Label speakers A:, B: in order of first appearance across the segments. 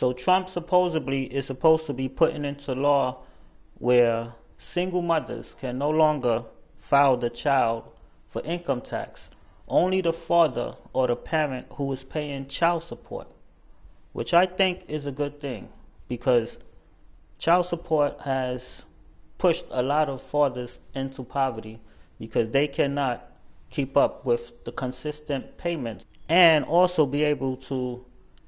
A: So Trump supposedly is supposed to be putting into law where single mothers can no longer file the child for income tax. Only the father or the parent who is paying child support, which I think is a good thing because child support has pushed a lot of fathers into poverty because they cannot keep up with the consistent payments and also be able to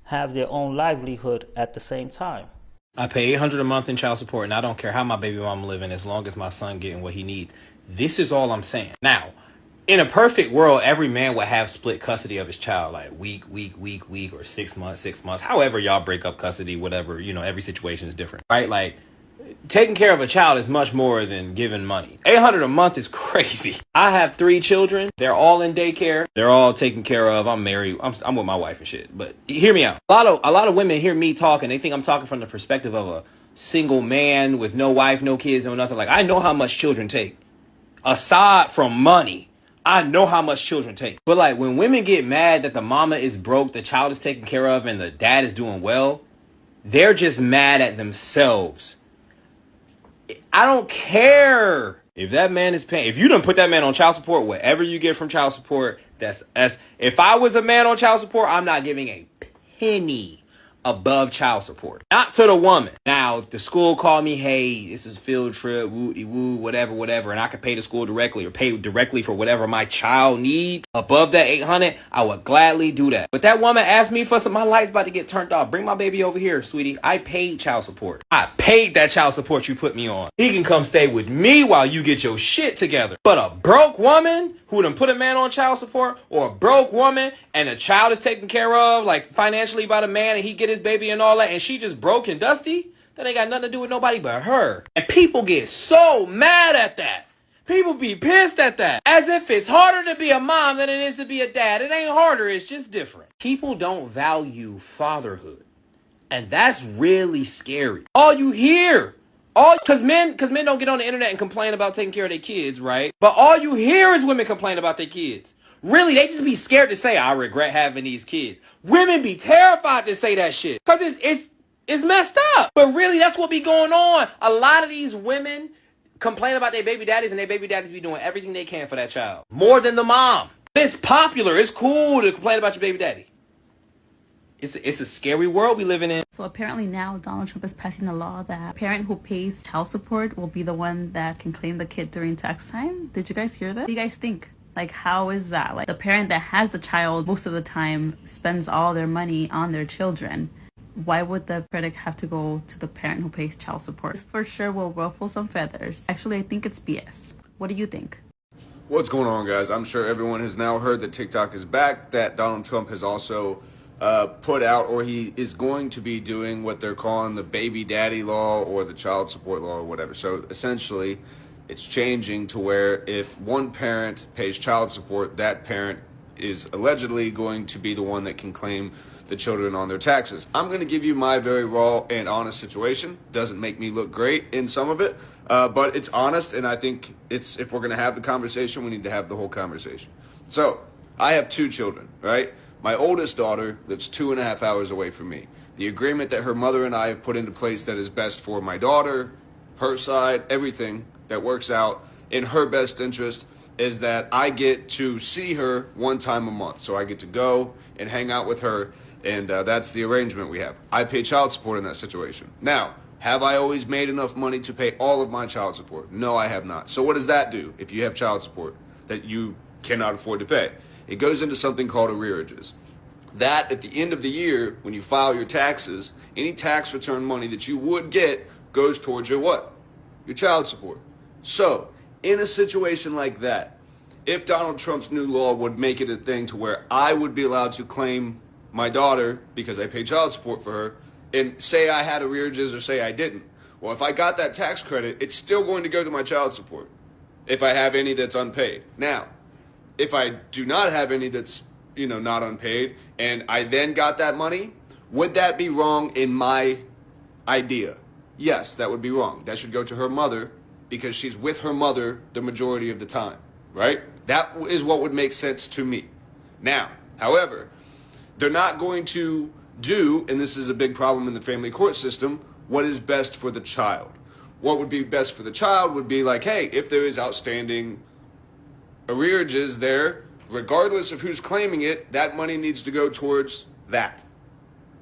A: have their own livelihood at the same time.
B: I pay $800 a month in child support, and I don't care how my baby mama living as long as my son getting what he needs. This is all I'm saying. Now, in a perfect world, every man would have split custody of his child, like week, or 6 months, however y'all break up custody, whatever, every situation is different, right? Like, taking care of a child is much more than giving money. $800 a month is crazy. I have 3 children. They're all in daycare. They're all taken care of. I'm married. I'm with my wife and shit. But hear me out. A lot of women hear me talking. They think I'm talking from the perspective of a single man with no wife, no kids, no nothing. Like, I know how much children take. Aside from money, I know how much children take. But like, when women get mad that the mama is broke, the child is taken care of, and the dad is doing well, they're just mad at themselves. I don't care if that man is paying. If you don't put that man on child support, whatever you get from child support, that's if I was a man on child support, I'm not giving a penny above child support. Not to the woman. Now, if the school called me, hey, this is field trip, woo, whatever, and I could pay the school directly or pay directly for whatever my child needs above that 800, I would gladly do that. But that woman asked me for some, my light's about to get turned off. Bring my baby over here, sweetie. I paid child support. I paid that child support you put me on. He can come stay with me while you get your shit together. But a broke woman who done put a man on child support, or a broke woman and a child is taken care of, like financially by the man, and he get his baby and all that, and she just broke and dusty, that ain't got nothing to do with nobody but her. And people get so mad at that. People be pissed at that. As if it's harder to be a mom than it is to be a dad. It ain't harder, it's just different. People don't value fatherhood. And that's really scary. All you hear, because men don't get on the internet and complain about taking care of their kids, right? But all you hear is women complain about their kids. Really, they just be scared to say, I regret having these kids. Women be terrified to say that shit because it's messed up. But really, that's what be going on. A lot of these women complain about their baby daddies, and their baby daddies be doing everything they can for that child. More than the mom. It's popular. It's cool to complain about your baby daddy. It's a scary world we living in.
C: So apparently now Donald Trump is passing a law that a parent who pays child support will be the one that can claim the kid during tax time. Did you guys hear that? What do you guys think? Like, how is that? Like, the parent that has the child most of the time spends all their money on their children. Why would the credit have to go to the parent who pays child support? This for sure will ruffle some feathers. Actually, I think it's BS. What do you think?
D: What's going on, guys? I'm sure everyone has now heard that TikTok is back, that Donald Trump has also put out, or he is going to be doing what they're calling the baby daddy law or the child support law or whatever. So essentially, it's changing to where if one parent pays child support, that parent is allegedly going to be the one that can claim the children on their taxes. I'm going to give you my very raw and honest situation. Doesn't make me look great in some of it, but it's honest, and I think if we're going to have the conversation, we need to have the whole conversation. So I have 2 children, right? My oldest daughter lives 2.5 hours away from me. The agreement that her mother and I have put into place that is best for my daughter, her side, everything that works out in her best interest is that I get to see her 1 time a month. So I get to go and hang out with her, and that's the arrangement we have. I pay child support in that situation. Now, have I always made enough money to pay all of my child support? No, I have not. So what does that do if you have child support that you cannot afford to pay? It goes into something called arrearages. That, at the end of the year, when you file your taxes, any tax return money that you would get goes towards your what? Your child support. So, in a situation like that, if Donald Trump's new law would make it a thing to where I would be allowed to claim my daughter because I pay child support for her, and say I had arrearages or say I didn't, well, if I got that tax credit, it's still going to go to my child support if I have any that's unpaid. Now, if I do not have any that's, not unpaid, and I then got that money, would that be wrong in my idea? Yes, that would be wrong. That should go to her mother because she's with her mother the majority of the time, right? That is what would make sense to me. Now, however, they're not going to do, and this is a big problem in the family court system, what is best for the child. What would be best for the child would be like, hey, if there is outstanding arrearages there, regardless of who's claiming it, that money needs to go towards that,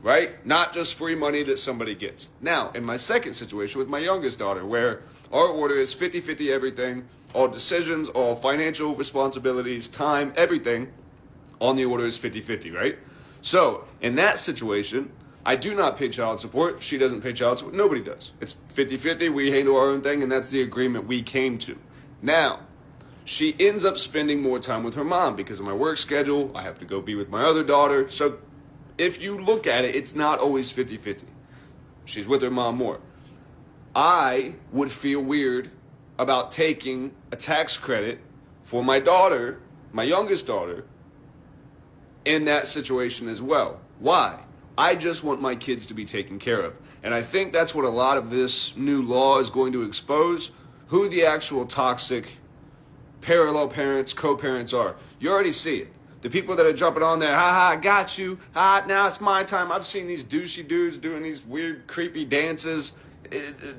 D: right? Not just free money that somebody gets. Now, in my second situation with my youngest daughter, where our order is 50-50 everything, all decisions, all financial responsibilities, time, everything on the order is 50-50, right? So, in that situation, I do not pay child support. She doesn't pay child support. Nobody does. It's 50-50. We handle our own thing, and that's the agreement we came to. Now, she ends up spending more time with her mom because of my work schedule. I have to go be with my other daughter. So if you look at it, it's not always 50-50. She's with her mom more. I would feel weird about taking a tax credit for my daughter, my youngest daughter, in that situation as well. Why? I just want my kids to be taken care of. And I think that's what a lot of this new law is going to expose, who the actual toxic parallel parents, co-parents are. You already see it. The people that are jumping on there, I got you. Now it's my time. I've seen these douchey dudes doing these weird, creepy dances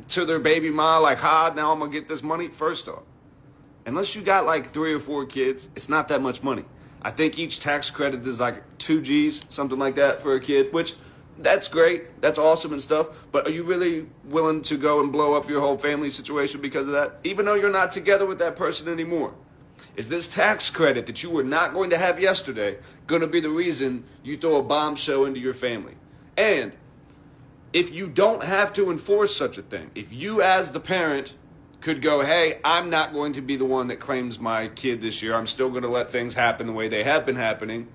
D: to their baby mom, like, now I'm going to get this money. First off, unless you got like 3 or 4 kids, it's not that much money. I think each tax credit is like 2 G's, something like that for a kid, which that's great. That's awesome and stuff. But are you really willing to go and blow up your whole family situation because of that? Even though you're not together with that person anymore. Is this tax credit that you were not going to have yesterday going to be the reason you throw a bombshell into your family? And if you don't have to enforce such a thing, if you as the parent could go, hey, I'm not going to be the one that claims my kid this year. I'm still going to let things happen the way they have been happening.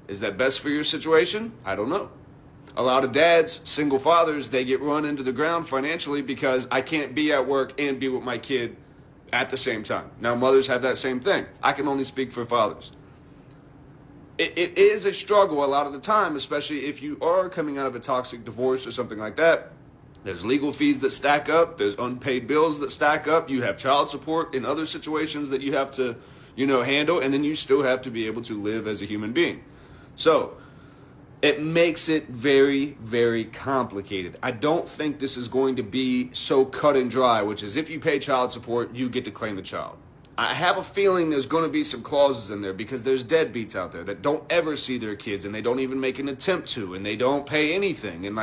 D: Is that best for your situation? I don't know. A lot of dads, single fathers, they get run into the ground financially because I can't be at work and be with my kid at the same time. Now, mothers have that same thing. I can only speak for fathers. It is a struggle a lot of the time, especially if you are coming out of a toxic divorce or something like that. There's legal fees that stack up. There's unpaid bills that stack up. You have child support in other situations that you have to, handle. And then you still have to be able to live as a human being. So it makes it very, very complicated. I don't think this is going to be so cut and dry, which is if you pay child support, you get to claim the child. I have a feeling there's going to be some clauses in there because there's deadbeats out there that don't ever see their kids and they don't even make an attempt to and they don't pay anything. And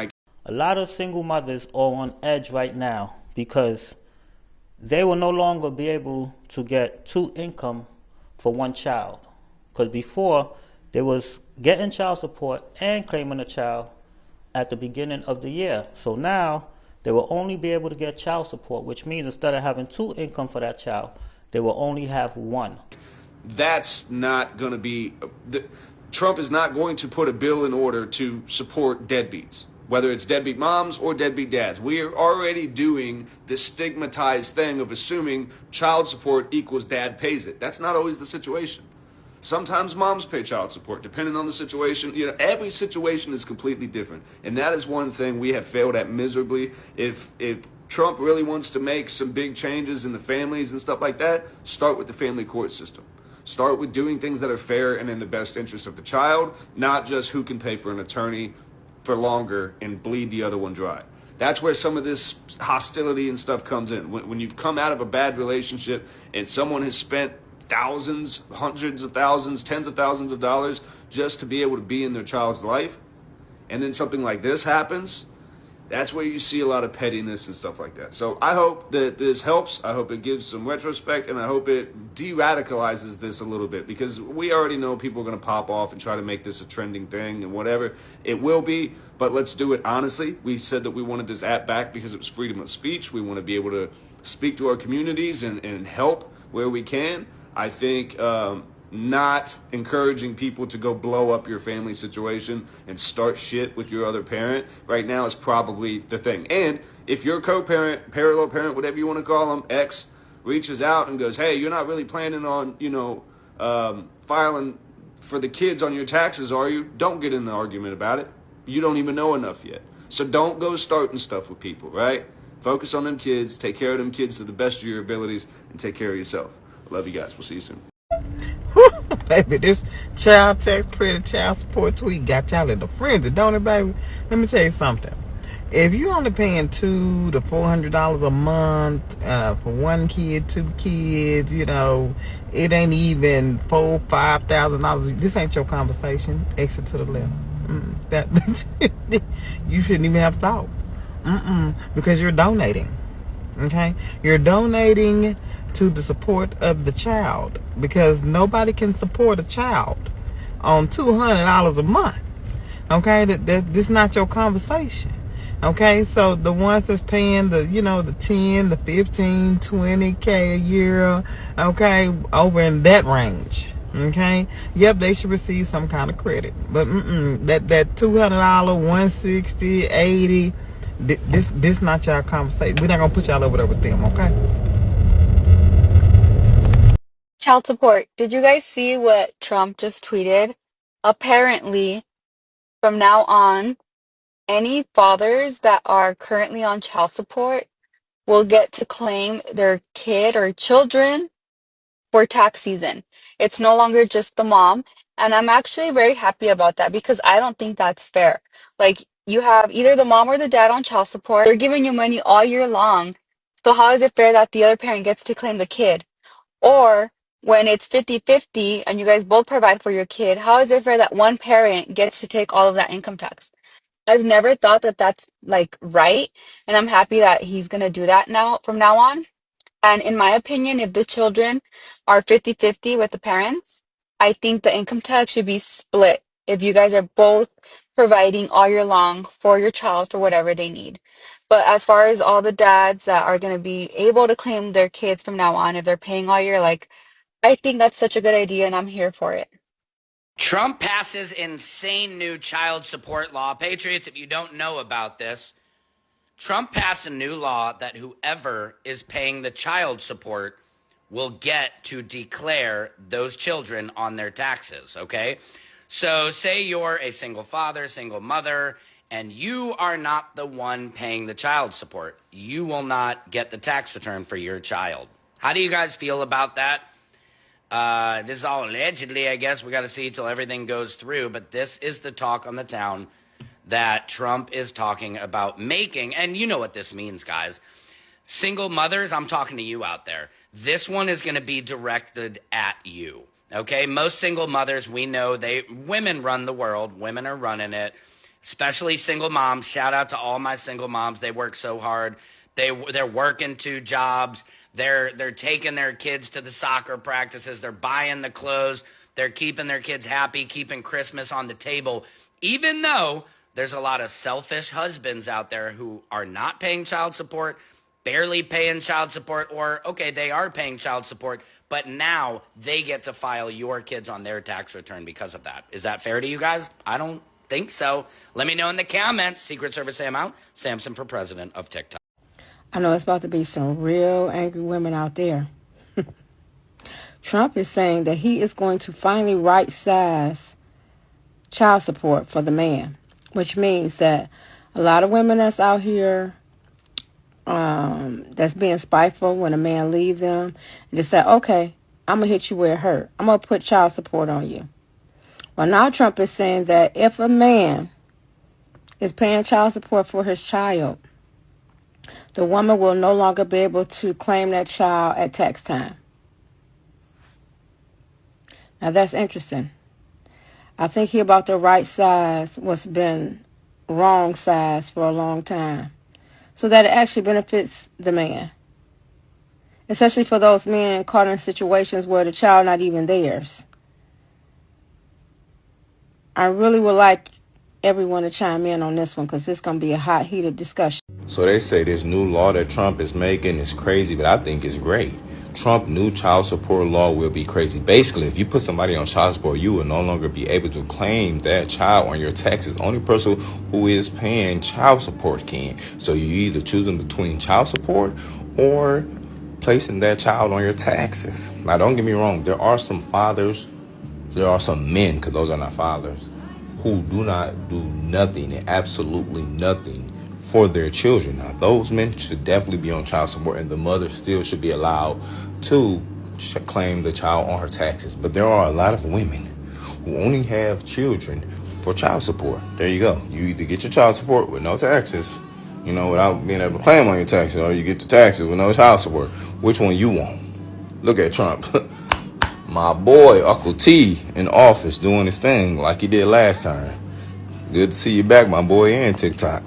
A: a lot of single mothers are on edge right now because they will no longer be able to get 2 income for 1 child. Because before, they was getting child support and claiming a child at the beginning of the year. So now, they will only be able to get child support, which means instead of having 2 income for that child, they will only have 1.
D: That's not going to be... Trump is not going to put a bill in order to support deadbeats. Whether it's deadbeat moms or deadbeat dads. We are already doing this stigmatized thing of assuming child support equals dad pays it. That's not always the situation. Sometimes moms pay child support, depending on the situation. Every situation is completely different. And that is one thing we have failed at miserably. If Trump really wants to make some big changes in the families and stuff like that, start with the family court system. Start with doing things that are fair and in the best interest of the child, not just who can pay for an attorney for longer and bleed the other one dry. That's where some of this hostility and stuff comes in. When you've come out of a bad relationship and someone has spent thousands, hundreds of thousands, tens of thousands of dollars just to be able to be in their child's life, and then something like this happens, that's where you see a lot of pettiness and stuff like that. So I hope that this helps. I hope it gives some retrospect, and I hope it de-radicalizes this a little bit, because we already know people are going to pop off and try to make this a trending thing and whatever. It will be, but let's do it honestly. We said that we wanted this app back because it was freedom of speech. We want to be able to speak to our communities and help where we can. I think not encouraging people to go blow up your family situation and start shit with your other parent right now is probably the thing. And if your co-parent, parallel parent, whatever you want to call them, ex, reaches out and goes, hey, you're not really planning on, filing for the kids on your taxes, are you? Don't get in the argument about it. You don't even know enough yet. So don't go starting stuff with people, right? Focus on them kids, take care of them kids to the best of your abilities, and take care of yourself. I love you guys. We'll see you soon.
E: Baby, this child tax credit, child support tweet got y'all in the frenzy, don't it, baby? Let me tell you something. If you only paying $200 to $400 a month for one kid, two kids, it ain't even $4,000-$5,000. This ain't your conversation. Exit to the left. That you shouldn't even have thought. Because you're donating. Okay, you're donating to the support of the child because nobody can support a child on $200 a month. Okay, this not your conversation. Okay, so the ones that's paying the 10, the 15, 20K a year, okay, over in that range. Okay, yep, they should receive some kind of credit, but that $200, 160, 80. This not y'all conversation. We're not gonna put y'all over there with them, okay?
F: Child support. Did you guys see what Trump just tweeted? Apparently, from now on, any fathers that are currently on child support will get to claim their kid or children for tax season. It's no longer just the mom. And I'm actually very happy about that because I don't think that's fair. Like, you have either the mom or the dad on child support. They're giving you money all year long. So how is it fair that the other parent gets to claim the kid? Or when it's 50-50 and you guys both provide for your kid, how is it fair that one parent gets to take all of that income tax? I've never thought that that's like right, and I'm happy that he's gonna do that now from now on. And in my opinion, if the children are 50-50 with the parents, I think the income tax should be split if you guys are both providing all year long for your child for whatever they need. But as far as all the dads that are going to be able to claim their kids from now on, if they're paying all year, like, I think that's such a good idea and I'm here for it.
G: Trump passes insane new child support law. Patriots, if you don't know about this, Trump passed a new law that whoever is paying the child support will get to declare those children on their taxes, okay? So say you're a single father, single mother, and you are not the one paying the child support. You will not get the tax return for your child. How do you guys feel about that? This is all allegedly, I guess. We got to see till everything goes through. But this is the talk on the town that Trump is talking about making. And you know what this means, guys. Single mothers, I'm talking to you out there. This one is going to be directed at you. Okay? Most single mothers, we know women run the world. Women are running it. Especially single moms. Shout out to all my single moms. They work so hard. They're working 2 jobs. They're taking their kids to the soccer practices. They're buying the clothes. They're keeping their kids happy, keeping Christmas on the table. Even though there's a lot of selfish husbands out there who are not paying child support, barely paying child support, or okay, they are paying child support, but now they get to file your kids on their tax return because of that. Is that fair to you guys? I don't think so. Let me know in the comments. Secret Service Sam out. Samson for president of TikTok.
H: I know it's about to be some real angry women out there. Trump is saying that he is going to finally right-size child support for the man, which means that a lot of women that's out here that's being spiteful when a man leaves them, and just say, okay, I'm going to hit you where it hurt. I'm going to put child support on you. Well, now Trump is saying that if a man is paying child support for his child, the woman will no longer be able to claim that child at tax time. Now that's interesting. I think he about the right size what's been wrong size for a long time, so that it actually benefits the man, especially for those men caught in situations where the child not even theirs. I really would like everyone to chime in on this one because it's going to be a hot, heated discussion.
I: So they say this new law that Trump is making is crazy, but I think it's great. Trump new child support law will be crazy. Basically, if you put somebody on child support, you will no longer be able to claim that child on your taxes. Only person who is paying child support can. So you either choosing between child support or placing that child on your taxes. Now, don't get me wrong. There are some fathers, there are some men, because those are not fathers, who do not do nothing and absolutely nothing for their children. Now, those men should definitely be on child support, and the mother still should be allowed to claim the child on her taxes. But there are a lot of women who only have children for child support. There you go. You either get your child support with no taxes, without being able to claim on your taxes, or you get the taxes with no child support. Which one you want? Look at Trump. My boy, Uncle T, in office doing his thing like he did last time. Good to see you back, my boy, and TikTok.